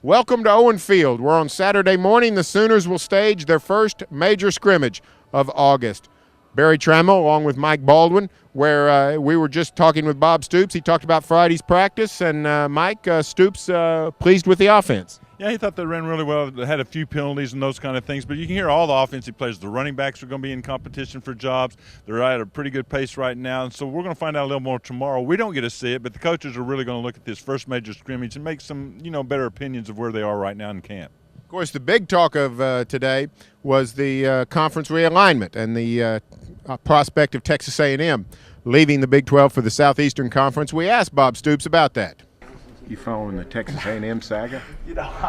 Welcome to Owen Field, where on Saturday morning the Sooners will stage their first major scrimmage of August. Barry Trammell along with Mike Baldwin, where we were just talking with Bob Stoops. He talked about Friday's practice, and Mike Stoops pleased with the offense. Yeah, he thought they ran really well. They had a few penalties and those kind of things, but you can hear all the offensive players. The running backs are going to be in competition for jobs. They're at a pretty good pace right now, and so we're going to find out a little more tomorrow. We don't get to see it, but the coaches are really going to look at this first major scrimmage and make some, better opinions of where they are right now in camp. Of course, the big talk of today was the conference realignment and the prospect of Texas A&M leaving the Big 12 for the Southeastern Conference. We asked Bob Stoops about that. You following the Texas A&M saga?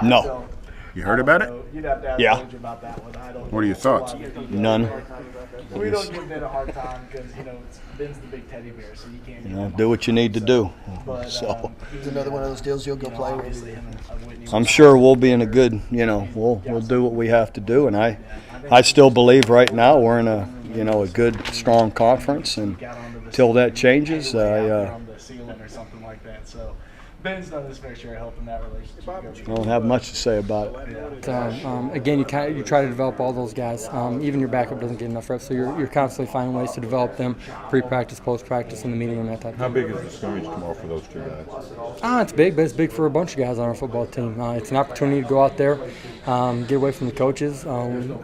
No. You heard about it? Yeah. What are your thoughts? None. We don't give Ben a hard time because, Ben's the big teddy bear, so you can't Do what you need to do. But, So It's another one of those deals you'll go play with. I'm sure we'll be in a good, we'll do what we have to do, and I still believe right now we're in a good, strong conference, and till that changes, on the ceiling or something like that. So Ben's done his fair share of helping that relationship. I don't have much to say about it. Again, you try to develop all those guys. Even your backup doesn't get enough reps, so you're constantly finding ways to develop them, pre-practice, post-practice, in the meeting, and that type of thing. How big is the scrimmage tomorrow for those two guys? It's big, but it's big for a bunch of guys on our football team. It's an opportunity to go out there, get away from the coaches,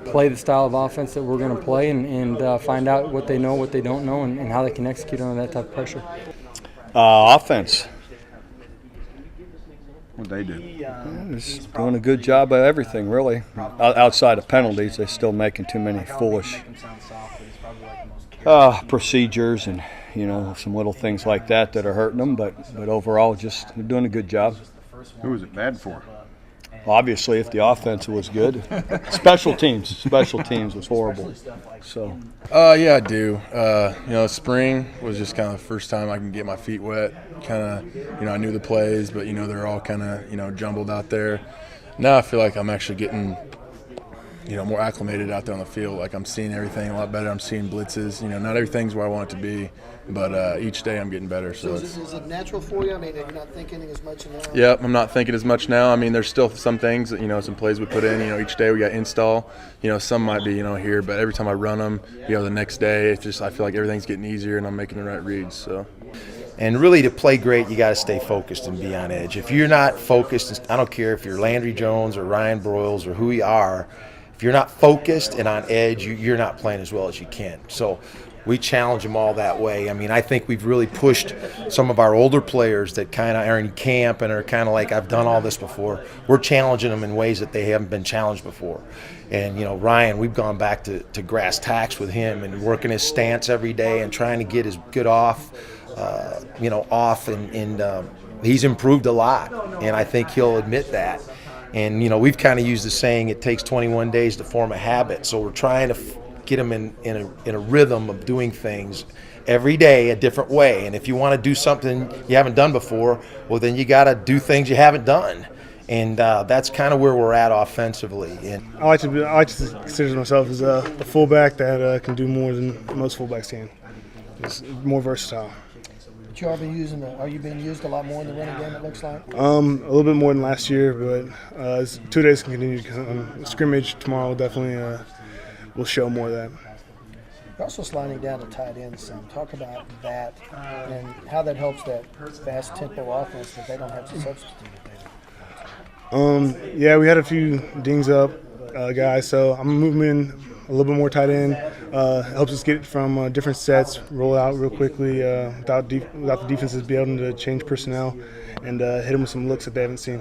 play the style of offense that we're going to play, and find out what they know, what they don't know, and how they can execute under that type of pressure. Offense. What'd they do? Just doing a good job of everything, really. Outside of penalties, they're still making too many foolish procedures and, some little things like that are hurting them. But overall, just they're doing a good job. Who was it bad for? Obviously, if the offense was good. Special teams was horrible. So. Yeah, I do. Spring was just kind of the first time I can get my feet wet. Kind of, I knew the plays, but they're all kind of, jumbled out there. Now I feel like I'm actually getting, more acclimated out there on the field. Like I'm seeing everything a lot better. I'm seeing blitzes. Not everything's where I want it to be, but each day I'm getting better. So is it natural for you? I mean, you're not thinking as much now? Yep, I'm not thinking as much now. I mean, there's still some things that, some plays we put in, each day we got install. Some might be, here, but every time I run them, the next day, it's just I feel like everything's getting easier and I'm making the right reads. So. And really, to play great, you got to stay focused and be on edge. If you're not focused, I don't care if you're Landry Jones or Ryan Broyles or who you are, if you're not focused and on edge, you're not playing as well as you can. So we challenge them all that way. I mean, I think we've really pushed some of our older players that kind of are in camp and are kind of like, I've done all this before. We're challenging them in ways that they haven't been challenged before. And, Ryan, we've gone back to grass tacks with him and working his stance every day and trying to get his good off, and he's improved a lot. And I think he'll admit that. And, we've kind of used the saying, it takes 21 days to form a habit. So we're trying to get them in a rhythm of doing things every day a different way. And if you want to do something you haven't done before, well, then you got to do things you haven't done. And that's kind of where we're at offensively. And I like to consider myself as a fullback that can do more than most fullbacks can. It's more versatile. But are you being used a lot more in the running game, it looks like? A little bit more than last year, but 2 days can continue. Scrimmage tomorrow definitely will show more of that. You're also sliding down to tight end some. Talk about that and how that helps that fast tempo offense that they don't have to substitute. Yeah, we had a few dings up guys, so I'm moving a little bit more tight end. Helps us get from different sets, roll out real quickly without the defenses be able to change personnel and hit them with some looks that they haven't seen.